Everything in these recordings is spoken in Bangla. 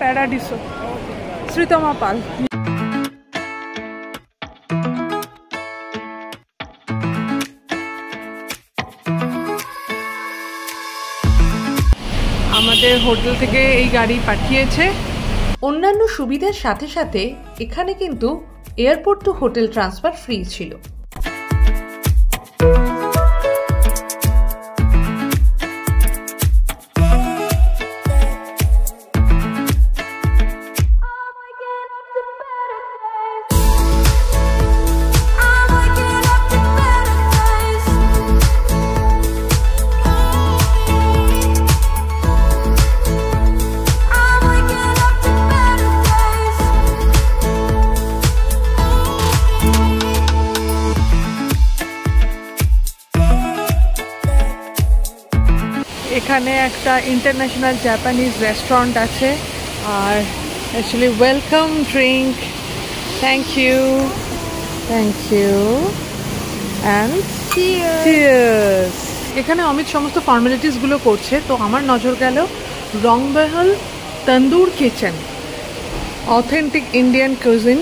প্যারাডিসো, শ্রীতমা পাল। আমাদের হোটেল থেকে এই গাড়ি পাঠিয়েছে। অন্যান্য সুবিধার সাথে সাথে এখানে কিন্তু airport to hotel transfer free ছিল। এখানে একটা ইন্টারন্যাশনাল জাপানিজ রেস্টুরেন্ট আছে, আর actually welcome drink. Thank you, thank you and cheers. এখানে অমিত সমস্ত ফর্মালিটিসগুলো করছে, তো আমার নজর গেল Rangmahal tandoor kitchen, authentic Indian cuisine.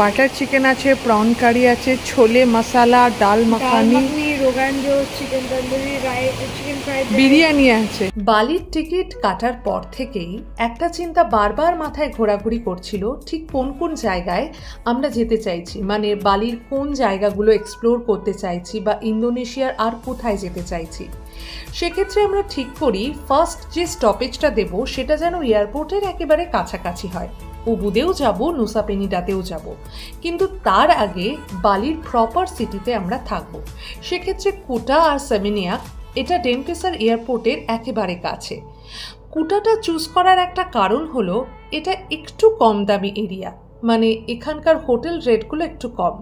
Butter chicken আছে, প্রন কারি আছে, chole masala, dal makhani, rogan josh, chicken tandoori, chicken fried, biryani আছে। বালির টিকিট কাটার পর থেকেই একটা চিন্তা বারবার মাথায় ঘোরাঘুরি করছিল, ঠিক কোন কোন জায়গায় আমরা যেতে চাইছি, মানে বালির কোন জায়গাগুলো এক্সপ্লোর করতে চাইছি বা ইন্দোনেশিয়ার আর কোথায় যেতে চাইছি। সেক্ষেত্রে আমরা ঠিক করি ফার্স্ট যে স্টপেজটা দেব সেটা যেন এয়ারপোর্টের একেবারে কাছাকাছি হয়। উবুদেও যাব, নুসা পেনিডাতেও যাব, কিন্তু তার আগে বালির প্রপার সিটিতে আমরা থাকবো। সেক্ষেত্রে কুটা আর সেমিনিয়াক, এটা ডেনপাসার এয়ারপোর্টের একেবারে কাছে। কুটাটা চুজ করার একটা কারণ হলো এটা একটু কম দামি এরিয়া, মানে এখানকার হোটেল রেটগুলো একটু কম।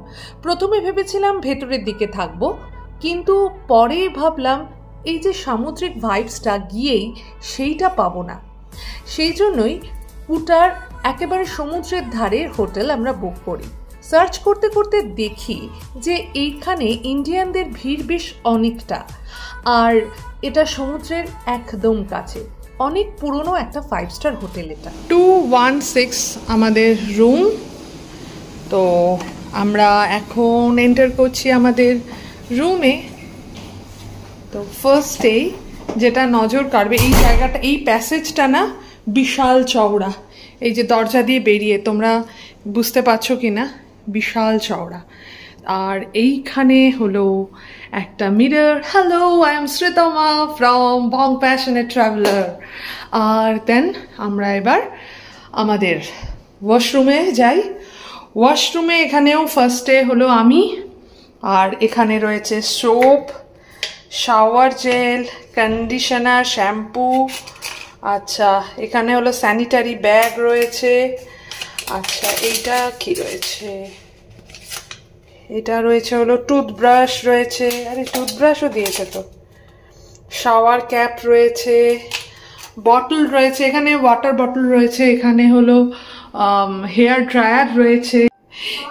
প্রথমে ভেবেছিলাম ভেতরের দিকে থাকবো, কিন্তু পরে ভাবলাম এই যে সামুদ্রিক ভাইবসটা গিয়েই সেইটা পাবো না। সেই জন্যই কুটার একেবারে সমুদ্রের ধারে হোটেল আমরা বুক করি। সার্চ করতে করতে দেখি যে এইখানে ইন্ডিয়ানদের ভিড় বেশ অনেকটা, আর এটা সমুদ্রের একদম কাছে। অনেক পুরনো একটা 5 স্টার হোটেল এটা। 216 আমাদের রুম। তো আমরা এখন এন্টার করছি আমাদের রুমে। তো ফার্স্টেই যেটা নজর কাড়বে এই জায়গাটা, এই প্যাসেজটা না বিশাল চওড়া। এই যে দরজা দিয়ে বেরিয়ে তোমরা বুঝতে পারছো কি না, বিশাল চওড়া। আর এইখানে হলো একটা mirror. Hello, I am Shreetama from Bong passionate traveller. আর দেন আমরা এবার আমাদের ওয়াশরুমে যাই। ওয়াশরুমে এখানেও ফার্স্টে হলো আমি, আর এখানে রয়েছে soap, shower gel, conditioner, shampoo. আচ্ছা, এখানে হলো স্যানিটারি ব্যাগ রয়েছে। আচ্ছা, এইটা কি রয়েছে? এটা রয়েছে হলো টুথব্রাশ রয়েছে। আরে টুথব্রাশও দিয়েছে তো। শাওয়ার ক্যাপ রয়েছে, বটল রয়েছে, এখানে ওয়াটার বটল রয়েছে, এখানে হলো হেয়ার ড্রায়ার রয়েছে,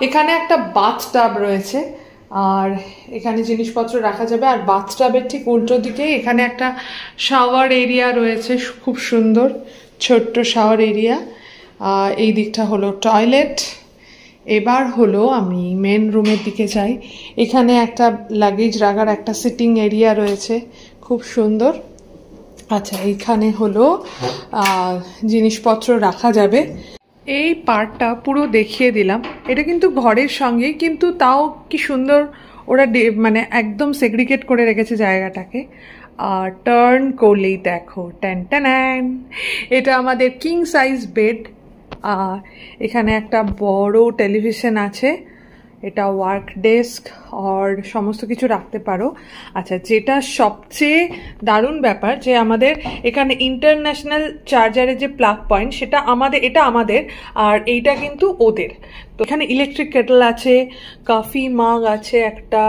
এখানে একটা বাথটাব রয়েছে, আর এখানে জিনিসপত্র রাখা যাবে। আর বাথটাবের ঠিক উল্টো দিকে এখানে একটা শাওয়ার এরিয়া রয়েছে, খুব সুন্দর ছোট্ট শাওয়ার এরিয়া। এই দিকটা হলো টয়লেট। এবার হলো আমি মেন রুমের দিকে যাই। এখানে একটা লাগেজ রাখার একটা সিটিং এরিয়া রয়েছে, খুব সুন্দর। আচ্ছা, এইখানে হলো জিনিসপত্র রাখা যাবে। এই পার্টটা পুরো দেখিয়ে দিলাম। এটা কিন্তু ঘরের সঙ্গে, কিন্তু তাও কি সুন্দর ওরা মানে একদম সেগ্রিগেট করে রেখেছে জায়গাটাকে। আর টার্ন করলেই দেখো ট্যান ট্যান, এটা আমাদের কিং সাইজ বেড। এখানে একটা বড় টেলিভিশন আছে, এটা ওয়ার্ক ডেস্ক আর সমস্ত কিছু রাখতে পারো। আচ্ছা, যেটা সবচেয়ে দারুণ ব্যাপার যে আমাদের এখানে ইন্টারন্যাশনাল চার্জারের যে প্লাগ পয়েন্ট সেটা আমাদের, এটা আমাদের, আর এইটা কিন্তু ওদের। তো এখানে ইলেকট্রিক কেটল আছে, কফি মাগ আছে একটা,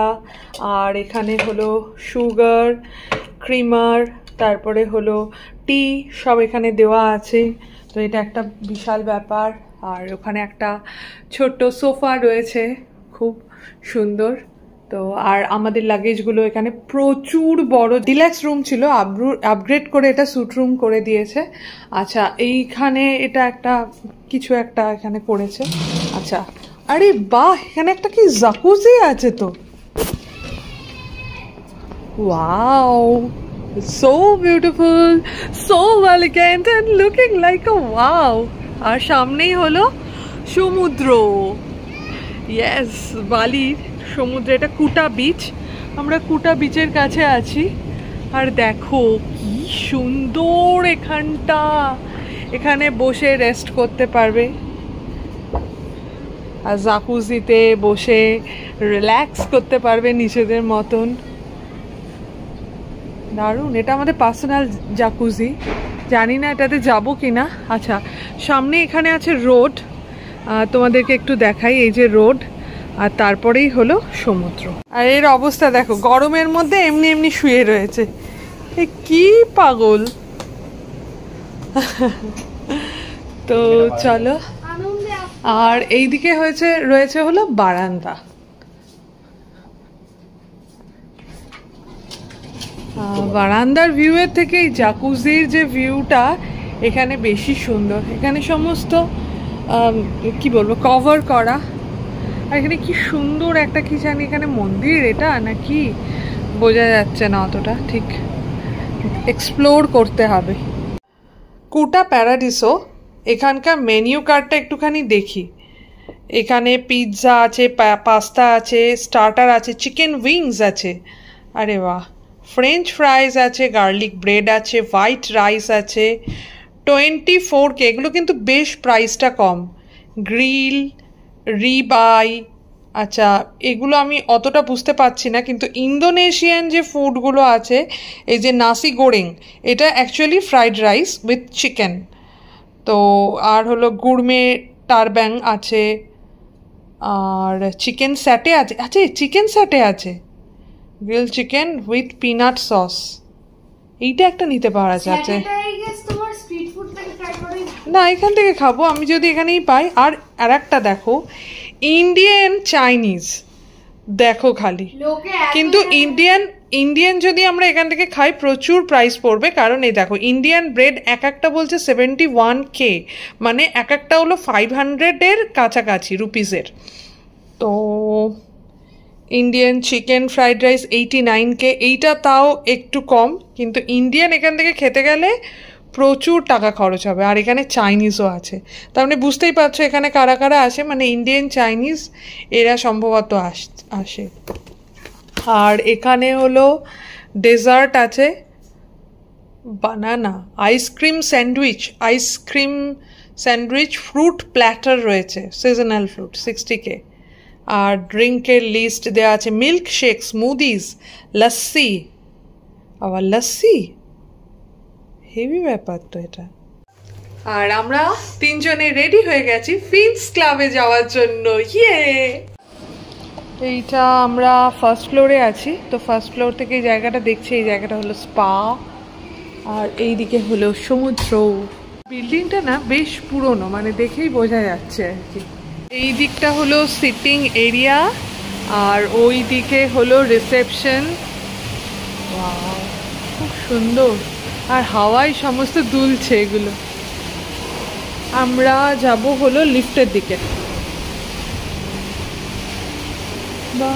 আর এখানে হলো সুগার, ক্রিমার, তারপরে হলো টি, সব এখানে দেওয়া আছে। তো এটা একটা বিশাল ব্যাপার। আর ওখানে একটা ছোট্ট সোফা রয়েছে, খুব সুন্দর। তো আর আমাদের লাগেজগুলো এখানে প্রচুর বড় ডিলাক্স রুম ছিল, আপগ্রেড করে এটা স্যুট রুম করে দিয়েছে। আচ্ছা এইখানে এটা একটা কিছু একটা এখানে করেছে। আচ্ছা আরে বাহ, এখানে একটা কি জাকুজি আছে তো, wow, so beautiful, so elegant and looking like a wow। আর সামনেই হলো সমুদ্র, ইয়েস, বালির সমুদ্র, এটা কুটা বিচ। আমরা কুটা বিচের কাছে আছি। আর দেখো কি সুন্দর এখানটা, এখানে বসে রেস্ট করতে পারবে আর জাকুজিতে বসে রিল্যাক্স করতে পারবে নিজেদের মতন। দারুণ, এটা আমাদের পার্সোনাল জাকুজি, জানি না এটাতে যাবো কিনা। আচ্ছা সামনে এখানে আছে রোড, তোমাদেরকে একটু দেখাই, এই যে রোড, আর তারপরেই হলো সমুদ্র। আর এর অবস্থা দেখো, গরমের মধ্যে এমনি এমনি শুয়ে রয়েছে, এ কি পাগল। তো চলো, আর এইদিকে রয়েছে হলো বারান্দা। বারান্দার ভিউয়ের থেকে এই জাকুজির যে ভিউটা এখানে বেশি সুন্দর। এখানে সমস্ত কি বলবো কভার করা, আর এখানে কি সুন্দর একটা কি জানি এখানে মন্দির এটা নাকি বোঝা যাচ্ছে না অতটা, ঠিক এক্সপ্লোর করতে হবে। কুটা প্যারাডিসো, এখানকার মেনিউ কার্ডটা একটুখানি দেখি। এখানে পিৎজা আছে, পাস্তা আছে, স্টার্টার আছে, চিকেন উইংস আছে, আরে বাহ, ফ্রেঞ্চ ফ্রাইজ আছে, গার্লিক ব্রেড আছে, হোয়াইট রাইস আছে, 24K, এগুলো কিন্তু বেশ প্রাইসটা কম, গ্রিল, রিবাই। আচ্ছা এগুলো আমি অতটা বুঝতে পারছি না, কিন্তু ইন্দোনেশিয়ান যে ফুডগুলো আছে, এই যে নাসি গোরেং, এটা actually fried rice with chicken. তো আর হলো গুড়মে টারব্যাং আছে, আর চিকেন স্যাটে আছে, আচ্ছা চিকেন স্যাটে আছে, grill chicken with peanut sauce, এইটা একটা নিতে পারা যাচ্ছে। না এখান থেকে খাবো আমি যদি এখানেই পাই। আর একটা দেখো, ইন্ডিয়ান চাইনিজ, দেখো খালি, কিন্তু ইন্ডিয়ান যদি আমরা এখান থেকে খাই প্রচুর প্রাইস পড়বে, কারণ এই দেখো ইন্ডিয়ান ব্রেড এক একটা বলছে 71K, মানে এক একটা হলো 500-এর কাছাকাছি রুপিসের। তো Indian chicken fried rice 89K, এইটা তাও একটু কম, কিন্তু ইন্ডিয়ান এখান থেকে খেতে গেলে প্রচুর টাকা খরচ হবে। আর এখানে চাইনিজও আছে, তার মানে বুঝতেই পারছো এখানে কারা কারা আসে, মানে ইন্ডিয়ান চাইনিজ এরা সম্ভবত আসে। আর এখানে হলো ডেজার্ট আছে, বানানা, আইসক্রিম স্যান্ডউইচ, ফ্রুট প্ল্যাটার রয়েছে, সিজনাল ফ্রুট 60K। আর ড্রিঙ্কের লিস্ট দেওয়া আছে, মিল্ক শেক, স্মুদিজ, লস্যি, আবার লস্যি, হেভি ব্যাপার তো এটা। আর আমরা তিনজনে রেডি হয়ে গেছি ফিনস ক্লাবে যাওয়ার জন্য, ইয়ে। এইটা আমরা ফার্স্ট ফ্লোরে আছি, তো ফার্স্ট ফ্লোর থেকে এই জায়গাটা দেখছি, এই জায়গাটা হলো স্পা, আর এইদিকে হলো সমুদ্র। বিল্ডিংটা না বেশ পুরনো, মানে দেখেই বোঝা যাচ্ছে আর কি। এই দিকটা হলো সিটিং এরিয়া, আর ওই দিকে হলো রিসেপশন, খুব সুন্দর, আর হাওয়ায় সমস্ত দুলছে এগুলো। আমরা যাব হলো লিফটের দিকে। বা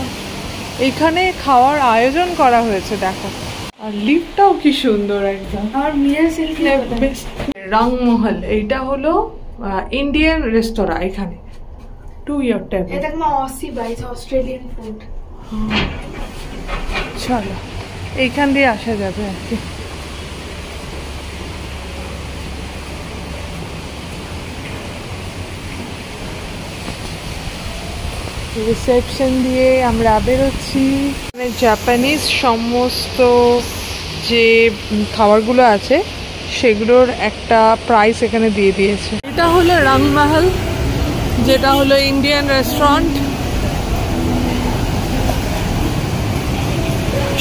এখানে খাওয়ার আয়োজন করা হয়েছে দেখো, আর লিফটটাও কি সুন্দর একদম। আর রংমহল, এইটা হলো ইন্ডিয়ান রেস্তোরাঁ, এখানে টু ইয়ার টেবল, এটা কোনো অসি বাইস অস্ট্রেলিয়ান ফুড। চলো এইখান দিয়ে আসা যাবে আর কি। রিসেপশন দিয়ে আমরা বেরোচ্ছি। মানে জাপানিজ সমস্ত যে খাবারগুলো আছে সেগুলোর একটা প্রাইস এখানে দিয়ে দিয়েছে। এটা হলো রংমহল, যেটা হলো ইন্ডিয়ান রেস্টুরেন্ট।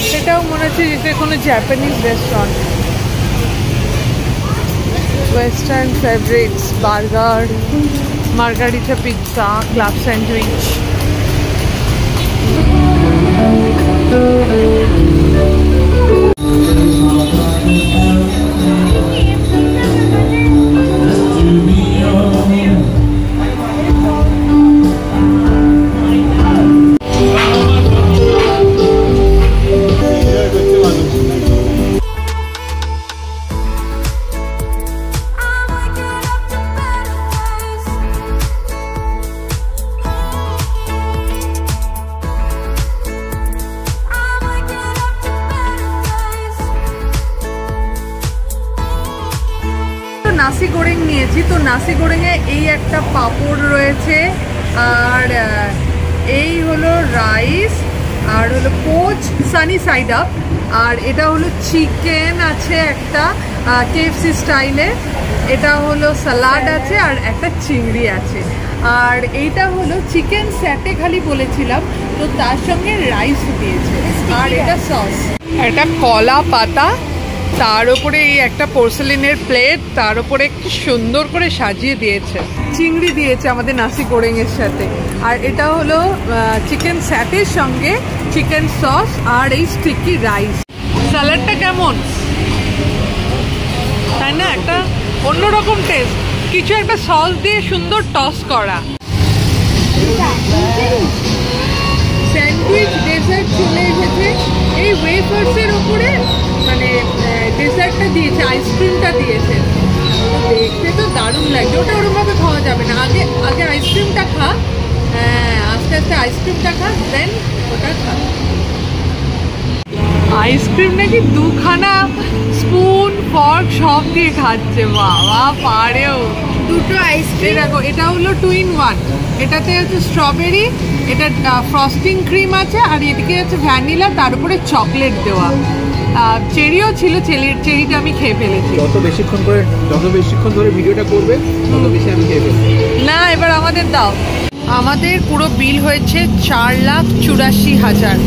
সেটাও মনে হচ্ছে যেটা কোনো Japanese restaurant. Western favourites, burger, margherita pizza, club sandwich. Nasi goreng নিয়েছি, তো নাসি গোরেংয়ে এই একটা পাঁপড় রয়েছে, আর এই হলো রাইস, আর হলো পোচ সানি সাইড আপ, আর এটা হলো চিকেন আছে একটা কেএফসি স্টাইলে, এটা হলো স্যালাড আছে, আর একটা চিংড়ি আছে, আর এইটা হলো চিকেন স্যাটে খালি বলেছিলাম, তো তার সঙ্গে রাইস দিয়েছে, আর এটা সস, এটা কলা পাতা, তার উপরে এই একটা পোর্সেলিনের প্লেট, তার উপরে কি সুন্দর করে সাজিয়ে দিয়েছে, চিংড়ি দিয়েছে আমাদের নাসি গোরেং এর সাথে, আর এটা হলো চিকেন স্যাটের সঙ্গে চিকেন সস আর এই স্টিকি রাইস। স্যালাডটা কেমন, তাই না? একটা অন্যরকম টেস্ট, কিছু একটা সস দিয়ে সুন্দর টস করা। স্যান্ডউইচ ডেজার্ট চলে এসেছে, এই ওয়েফার্সের উপরে মানে ডেজার্টটা দিয়েছে, আইসক্রিমটা দিয়েছে, দেখতে তো দারুণ লাগছে। ওটা ওরকমভাবে খাওয়া যাবে না, আগে আগে আইসক্রিমটা খা, হ্যাঁ আস্তে আস্তে আইসক্রিমটা খা, দেন ওটা খা। আইসক্রিম নাকি দুখানা স্পুন ফর্ক সব দিয়ে খাচ্ছে, বাবা পারেও। দুটো আইসক্রিম, দেখো এটা হলো 2 in 1, এটাতে আছে স্ট্রবেরি, এটা ফ্রস্টিং ক্রিম আছে, আর এদিকে আছে ভ্যানিলা, তার উপরে চকলেট দেওয়া, চেরিও ছিল, চেরিটা আমি খেয়ে ফেলেছি। যত বেশিক্ষণ ধরে ভিডিওটা করবে তত বেশি আমি খেয়ে ফেলবো। না এবার আমাদের দাও। আমাদের পুরো বিল হয়েছে 4,84,000।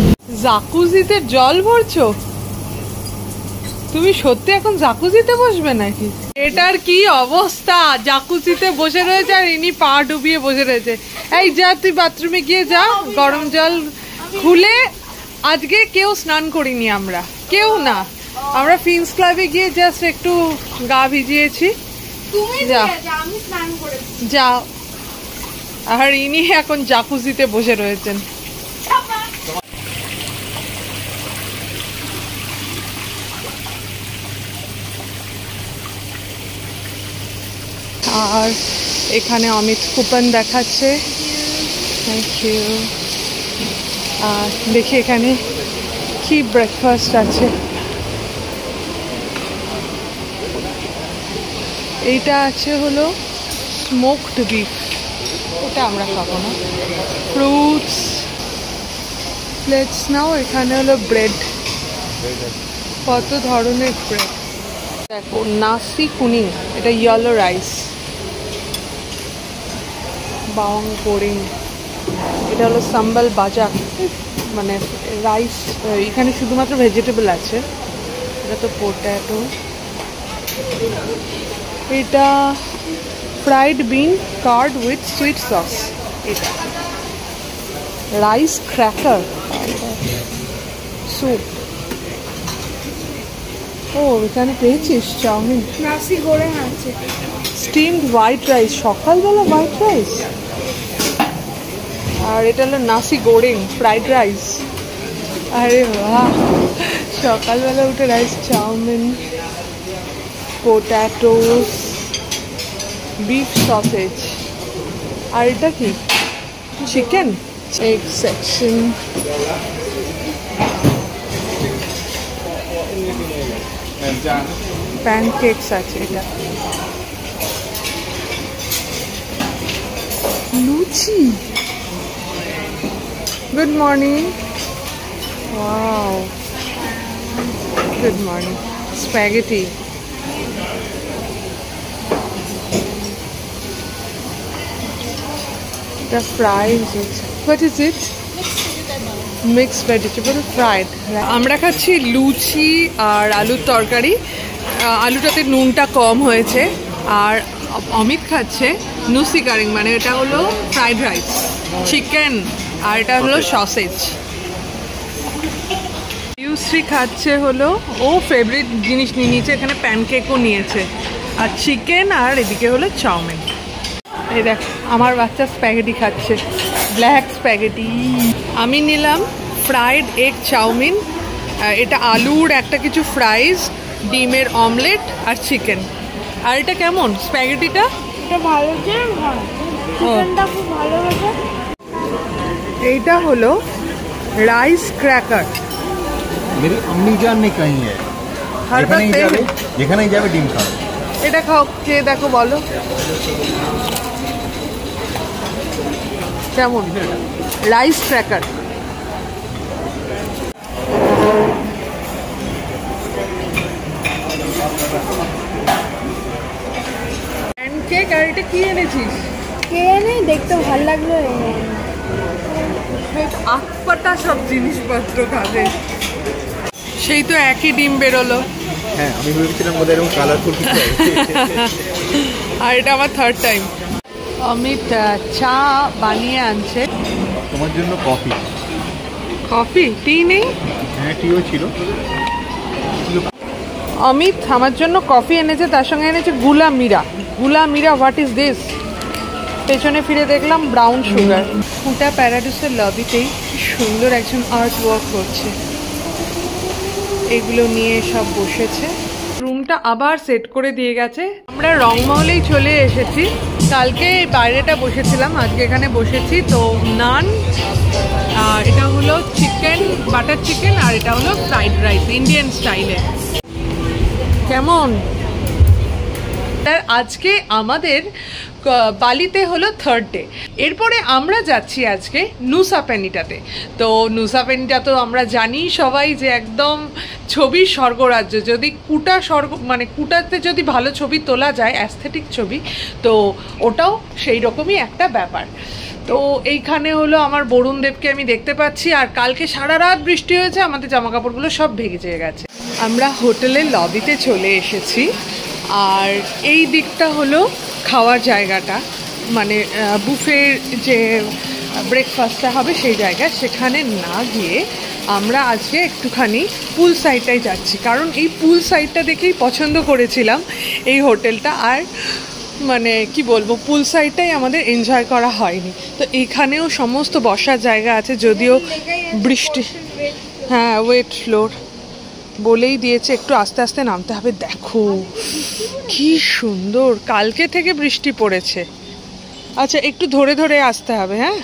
জাকুজিতে জল ভরছো তুমি? সত্যি এখন জাকুজিতে বসবে নাকি? এটার কি অবস্থা, জাকুজিতে বসে রয়েছে আর ইনি পা ডুবিয়ে বসে রয়েছে। এই যা তুই বাথরুমে গিয়ে যা, গরম জল খুলে। আজকে কেউ স্নান করিনি আমরা, কেউ না, আমরা ফিন্স ক্লাবে গিয়ে জাস্ট একটু গা ভিজিয়েছি। তুমি যা। আমি স্নান করে যা, আর ইনি এখন জাকুজিতে বসে রয়েছেন। আর এখানে অমিত কুপন দেখাচ্ছে, থ্যাংক ইউ। আর দেখি এখানে কি ব্রেকফাস্ট আছে। এইটা আছে হলো স্মোকড বিফ, ওটা আমরা খাবো না। ফ্রুটস লেটস নাও। এখানে হলো ব্রেড, কত ধরনের ব্রেড। দেখো নাসি কুনিং, এটা ইয়েলো রাইস। বাওয়াং গোরেং, এটা হলো সাম্বাল বাজা, মানে রাইস, এখানে শুধুমাত্র ভেজিটেবল আছে। এটা তো পোট্যাটো। এটা fried bean curd with sweet sauce. এটা রাইস ক্র্যাকার স্যুপ। ও এখানে পেয়েছিস চাউমিন, নাসি গোরেং আছে, স্টিমড হোয়াইট রাইস, সকালবেলা হোয়াইট রাইস। আর এটা হলো নাসি গোরেং ফ্রাইড রাইস। আরে বাহ, সকালবেলা উঠে rice, chowmein, potatoes, beef sausage. আর এটা কি, চিকেন, এগ সেকশন। প্যানকেকস আছে, এটা luchi. Good morning, wow, good morning. Spaghetti, the fries. What is it? Mixed vegetable fried. আমরা খাচ্ছি লুচি আর আলুর তরকারি। আলুটাতে নুনটা কম হয়েছে। আর অমিত খাচ্ছে নুসি কারিং, মানে এটা হলো ফ্রাইড রাইস, চিকেন, আর এটা হলো সসেজ। তনুশ্রী খাচ্ছে হলো ও ফেভারিট জিনিস নিয়ে নিয়েছে, এখানে প্যানকেকও নিয়েছে আর চিকেন, আর এদিকে হলো চাউমিন। এই দেখ আমার বাচ্চা স্প্যাগেটি খাচ্ছে, ব্ল্যাক স্প্যাগেটি। আমি নিলাম ফ্রাইড এগ চাউমিন, এটা আলুর একটা কিছু ফ্রাইজ, ডিমের অমলেট আর চিকেন। আর এটা কেমন স্প্যাগেটিটা? এটা ভালো যে চিকেনটা খুব ভালো হয়েছে। এইটা হলো রাইস ক্র্যাকার। मेरी अम्मी जान ने कही है যেখানেই যাবে ডিম খাও। এটা খাও, খেয়ে দেখো, বলো কেমন রাইস ক্র্যাকার। প্যানকেক আর এটা কি এনেছিস? খেয়ে নেই, দেখতে ভালো লাগলো। আটপাটা সব জিনিসপত্র খাবে। সেই তো একই ডিম বেরোলো। হ্যাঁ, আমি ভেবেছিলাম ওদের এরকম কালারফুল কিছু আছে। আর এটা আমার থার্ড টাইম। অমিত চা বানিয়ে আনছে। তোমার জন্য কফি। কফি? টি নেই? হ্যাঁ, টিও ছিল। অমিত আমার জন্য কফি এনেছে, তার সঙ্গে এনেছে গুলা মিরা। গুলা মিরা, হোয়াট ইজ দিস? পেছনে ফিরে দেখলাম ব্রাউন সুগার। ফুটা প্যারাডাইসের লবিতেই কি সুন্দর একজন আর্ট ওয়ার্ক করছে, এগুলো নিয়ে সব বসেছে। রুমটা আবার সেট করে দিয়ে গেছে। আমরা রংমহলেই চলে এসেছি। কালকে বাইরেটা বসেছিলাম, আজকে এখানে বসেছি। তো নান, এটা হলো চিকেন, বাটার চিকেন, আর এটা হলো ফ্রাইড রাইস ইন্ডিয়ান স্টাইলে। কেমন? আজকে আমাদের বালিতে হলো থার্ড ডে। এরপরে আমরা যাচ্ছি আজকে নুসা পেনিটাতে। তো নুসা পেনিটা তো আমরা জানি সবাই যে একদম ছবির স্বর্গরাজ্য। যদি কুটা স্বর্গ, মানে কুটাতে যদি ভালো ছবি তোলা যায়, অ্যাস্থেটিক ছবি, তো ওটাও সেই রকমই একটা ব্যাপার। তো এইখানে হলো আমার বরুণ দেবকে আমি দেখতে পাচ্ছি। আর কালকে সারা রাত বৃষ্টি হয়েছে, আমাদের জামা কাপড়গুলো সব ভেজে গেছে। আমরা হোটেলের লবিতে চলে এসেছি। আর এই দিকটা হলো খাওয়ার জায়গাটা, মানে বুফের যে ব্রেকফাস্টটা হবে সেই জায়গা। সেখানে না গিয়ে আমরা আজকে একটুখানি পুল সাইডটাই যাচ্ছি, কারণ এই পুল সাইডটা দেখেই পছন্দ করেছিলাম এই হোটেলটা। আর মানে কি বলবো, পুল সাইডটাই আমাদের এনজয় করা হয়নি। তো এখানেও সমস্ত বসার জায়গা আছে, যদিও বৃষ্টি, হ্যাঁ ওয়েট ফ্লোর বলেই দিয়েছে, একটু আস্তে আস্তে নামতে হবে। দেখো কি সুন্দর, কালকে থেকে বৃষ্টি পড়েছে। আচ্ছা, একটু ধরে ধরে আসতে হবে। হ্যাঁ,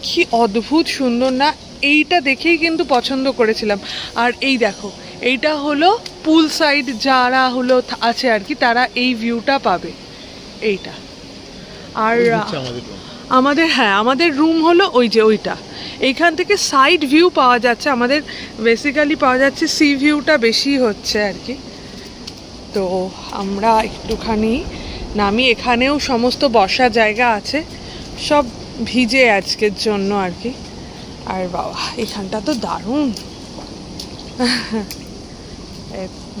কি অদ্ভুত সুন্দর না? এইটা দেখেই কিন্তু পছন্দ করেছিলাম। আর এই দেখো, এইটা হলো পুল সাইড যারা হলো আছে আর কি, তারা এই ভিউটা পাবে এইটা। আর আমাদের, হ্যাঁ আমাদের রুম হলো ওই যে ওইটা। এইখান থেকে সাইড ভিউ পাওয়া যাচ্ছে, আমাদের বেসিক্যালি পাওয়া যাচ্ছে সি ভিউটা বেশি হচ্ছে আর কি। তো আমরা একটুখানি নামি, এখানেও সমস্ত বসার জায়গা আছে, সব ভিজে আজকের জন্য আর কি। আর বাবা, এখানটা তো দারুণ।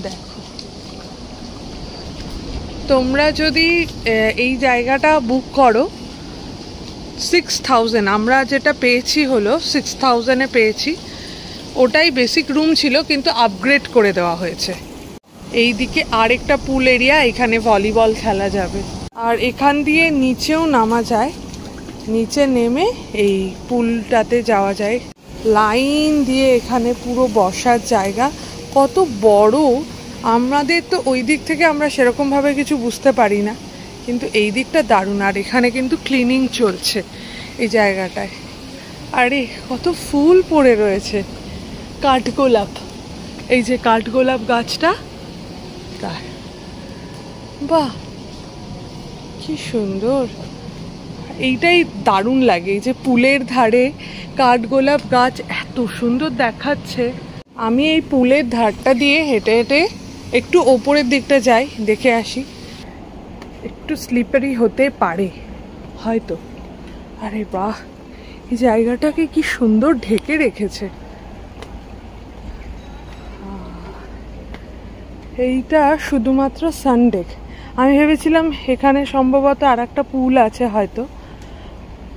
দেখো, তোমরা যদি এই জায়গাটা বুক করো 6000, আমরা যেটা পেয়েছি হলো 6000-এ পেয়েছি। ওটাই বেসিক রুম ছিল, কিন্তু আপগ্রেড করে দেওয়া হয়েছে। এই দিকে আরেকটা পুল এরিয়া, এখানে ভলিবল খেলা যাবে। আর এখান দিয়ে নিচেও নামা যায়, নিচে নেমে এই পুলটাতে যাওয়া যায়। লাইন দিয়ে এখানে পুরো বসার জায়গা, কত বড়। আমাদের তো ওই দিক থেকে আমরা সেরকমভাবে কিছু বুঝতে পারি না, কিন্তু এই দিকটা দারুণ। আর এখানে কিন্তু ক্লিনিং চলছে এই জায়গাটায়। আরে কত ফুল পড়ে রয়েছে, কাঠগোলাপ, এই যে কাঠগোলাপ গাছটা, তার বাহ কি সুন্দর। এইটাই দারুণ লাগে, এই যে পুলের ধারে কাঠগোলাপ গাছ এত সুন্দর দেখাচ্ছে। আমি এই পুলের ধারটা দিয়ে হেঁটে হেঁটে একটু ওপরের দিকটা যাই, দেখে আসি। একটু স্লিপারি হতে পারে হয়তো। আরে বাহ, এই জায়গাটাকে কি সুন্দর ঢেকে রেখেছে। এইটা শুধুমাত্র সানডেক। আমি ভেবেছিলাম এখানে সম্ভবত আর একটা পুল আছে হয়তো,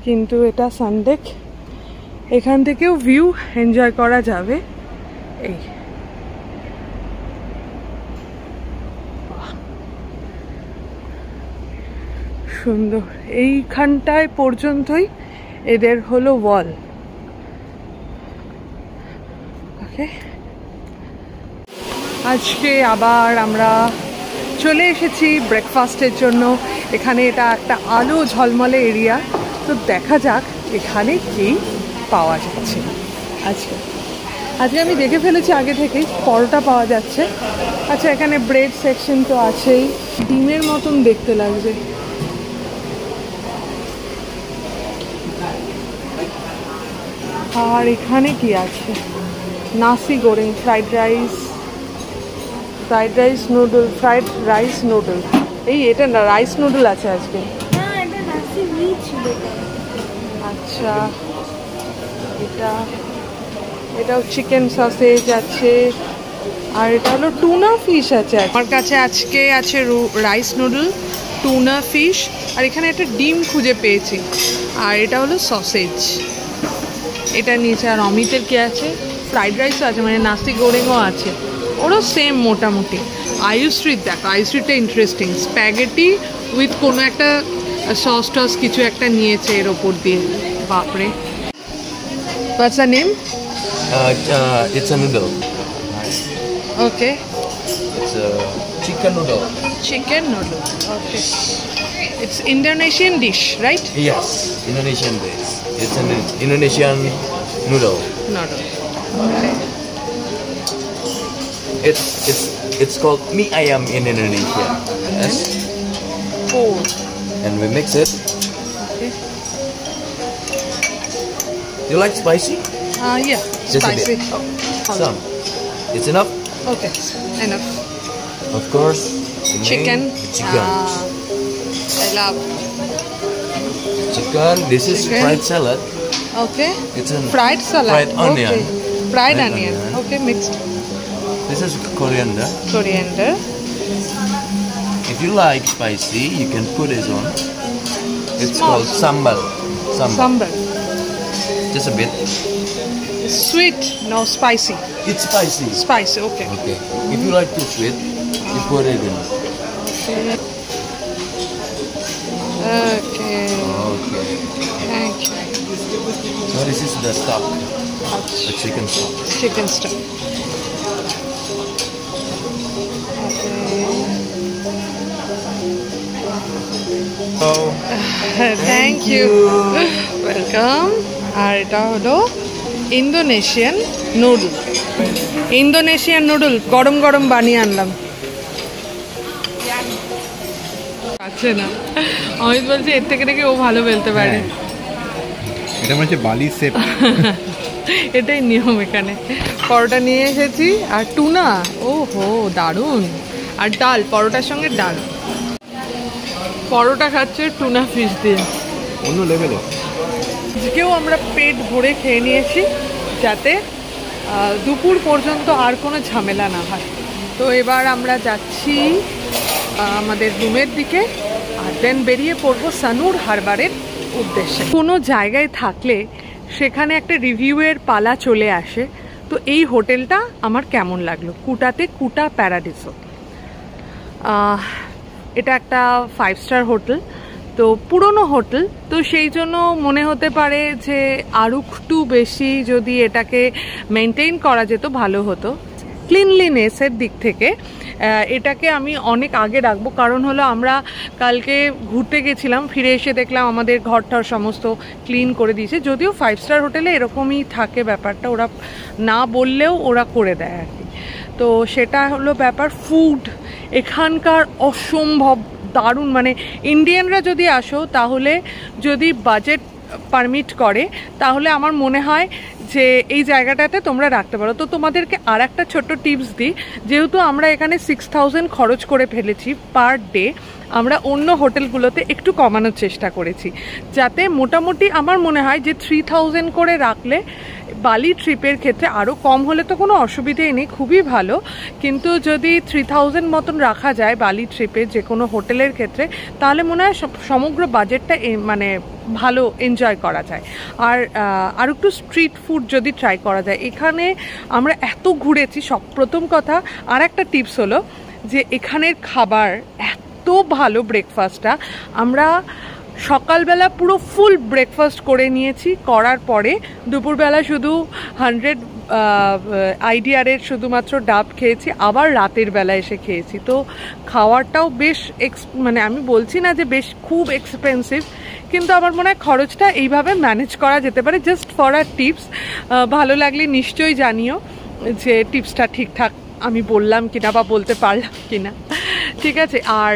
কিন্তু এটা সানডেক। এখান থেকেও ভিউ এনজয় করা যাবে। এই সুন্দর, এইখানটায় পর্যন্তই এদের হলো ওয়াল। ওকে, আজকে আবার আমরা চলে এসেছি ব্রেকফাস্টের জন্য। এখানে এটা একটা আলো ঝলমলে এরিয়া, তো দেখা যাক এখানে কি পাওয়া যাচ্ছে। আজকে আমি দেখে ফেলেছি আগে থেকেই, পরোটা পাওয়া যাচ্ছে। আচ্ছা, এখানে ব্রেড সেকশন তো আছেই, ডিমের মতন দেখতে লাগছে। আর এখানে কি আছে, nasi goreng, fried rice noodle, fried rice noodle. এই এটা না, রাইস নুডল আছে আজকে। না, এটা নাসি মিট ছিল। আচ্ছা, এটাও চিকেন সসেজ আছে, আর এটা হলো টুনা ফিশ আছে। আমার কাছে আজকে আছে রাইস নুডল, টুনা ফিশ, আর এখানে একটা ডিম খুঁজে পেয়েছি, আর এটা হলো সসেজ। এটা নিচে আর অমিতের কি আছে, ফ্রাইড রাইসও আছে, মানে নাসি গোরেংও আছে, ওরও সেম মোটামুটি। আয়ুষ স্ট্রিট দেখো, আয়ুষ স্ট্রিটটা ইন্টারেস্টিং, স্প্যাগেটি উইথ কোনো একটা সস টস কিছু একটা নিয়েছে এর ওপর দিয়ে। বাপরে, what's the name? It's a noodle. Okay, It's a chicken noodle. chicken noodle. Okay, it's Indonesian dish, right? Yes, Indonesian dish. It's an Indonesian noodle. Noodle. Okay. It's called mie ayam in Indonesia. Yes. Oh, And we mix it. okay. You like spicy? Yeah, Just spicy. a bit. Some. It's enough. Okay, enough. Of course. The main, Chicken. Chicken. I love. Chicken. This is Chicken. fried salad. Okay. It's a Fried salad. Fried onion. Okay. Fried Fried onion. onion. Okay, mixed. This is coriander. Coriander. If you like spicy, you can put this on. It's Small. called sambal. Sambal. Just a bit. Sweet, no spicy. It's spicy. Spicy, okay. Okay. If you like too sweet, you put it in. Okay. Okay. Thank you. So this is the stock, the chicken stock. Chicken stock. Oh, thank you, welcome. আর এটা হলো ইন্দোনেশিয়ান নুডল। ইন্দোনেশিয়ান নুডল গরম গরম বানিয়ে আনলাম। আছে না, অমিত বলছে এর থেকে নাকি ও ভালো বলতে পারে। এটা মনে হচ্ছে বালি সেপ। এটাই নিয়ম এখানে। পরোটা নিয়ে এসেছি আর টুনা, ও হো দারুণ, আর ডাল, পরোটার সঙ্গে ডাল। পরোটা খাচ্ছে টুনা ফিশ দিয়ে, অন্য লেভেলে। আজকেও আমরা পেট ভরে খেয়ে নিয়েছি, যাতে দুপুর পর্যন্ত আর কোনো ঝামেলা না হয়। তো এবার আমরা যাচ্ছি আমাদের রুমের দিকে, আর দেন বেরিয়ে পড়বো সানুর হারবারের উদ্দেশ্যে। কোনো জায়গায় থাকলে সেখানে একটা রিভিউয়ের পালা চলে আসে। তো এই হোটেলটা আমার কেমন লাগলো, কুটাতে কুটা প্যারাডিসো। এটা একটা 5 স্টার হোটেল, তো পুরনো হোটেল, তো সেই জন্য মনে হতে পারে যে আরও একটু বেশি যদি এটাকে মেনটেন করা যেত ভালো হতো। ক্লিনলিনেসের দিক থেকে এটাকে আমি অনেক আগে রাখবো, কারণ হলো আমরা কালকে ঘুরতে গেছিলাম, ফিরে এসে দেখলাম আমাদের ঘরটার সমস্ত ক্লিন করে দিয়েছে। যদিও 5 স্টার হোটেলে এরকমই থাকে ব্যাপারটা, ওরা না বললেও ওরা করে দেয় আর কি। তো সেটা হলো ব্যাপার। ফুড এখানকার অসম্ভব দারুণ, মানে ইন্ডিয়ানরা যদি আসো তাহলে যদি বাজেট পারমিট করে তাহলে আমার মনে হয় যে এই জায়গাটাতে তোমরা রাখতে পারো। তো তোমাদেরকে আর একটা ছোট্ট টিপস দিই, যেহেতু আমরা এখানে 6000 খরচ করে ফেলেছি পার ডে, আমরা অন্য হোটেলগুলোতে একটু কমানোর চেষ্টা করেছি, যাতে মোটামুটি আমার মনে হয় যে 3000 করে রাখলে বালি ট্রিপের ক্ষেত্রে আরও কম হলে তো কোনো অসুবিধেই নেই, খুবই ভালো। কিন্তু যদি 3000 মতন রাখা যায় বালি ট্রিপে যে কোনো হোটেলের ক্ষেত্রে, তাহলে মনে হয় সমগ্র বাজেটটা মানে ভালো এনজয় করা যায়। আর একটু স্ট্রিট ফুড যদি ট্রাই করা যায়। এখানে আমরা এত ঘুরেছি, প্রথম কথা আর একটা টিপস হলো যে এখানের খাবার এত ভালো, ব্রেকফাস্টটা আমরা সকালবেলা পুরো ফুল ব্রেকফাস্ট করে নিয়েছি, করার পরে দুপুরবেলা শুধু 100 আইডিয়ারের শুধুমাত্র ডাব খেয়েছি, আবার রাতের বেলা এসে খেয়েছি। তো খাওয়ারটাও বেশ মানে আমি বলছি না যে বেশ খুব এক্সপেন্সিভ, কিন্তু আমার মনে হয় খরচটা এইভাবে ম্যানেজ করা যেতে পারে। জাস্ট ফর আ টিপস, ভালো লাগলে নিশ্চয়ই জানিও যে টিপসটা ঠিকঠাক আমি বললাম কিনা বা বলতে পারলাম কিনা। ঠিক আছে। আর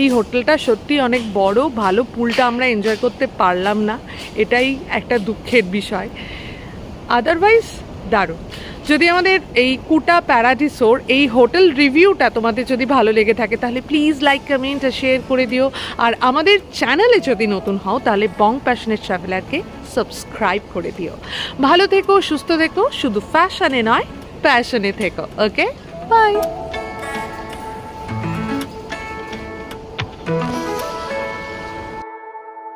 এই হোটেলটা সত্যি অনেক বড়, ভালো। পুলটা আমরা এনজয় করতে পারলাম না, এটাই একটা দুঃখের বিষয়। আদারওয়াইজ দারুণ। যদি আমাদের এই কুটা প্যারাডিসোর এই হোটেল রিভিউটা তোমাদের যদি ভালো লেগে থাকে তাহলে প্লিজ লাইক, কমেন্ট আর শেয়ার করে দিও। আর আমাদের চ্যানেলে যদি নতুন হও তাহলে বং প্যাশনেট ট্রাভেলারকে সাবস্ক্রাইব করে দিও। ভালো থেকো, সুস্থ থেকো, শুধু ফ্যাশনে নয় প্যাশনে থেকো। ওকে, বাই।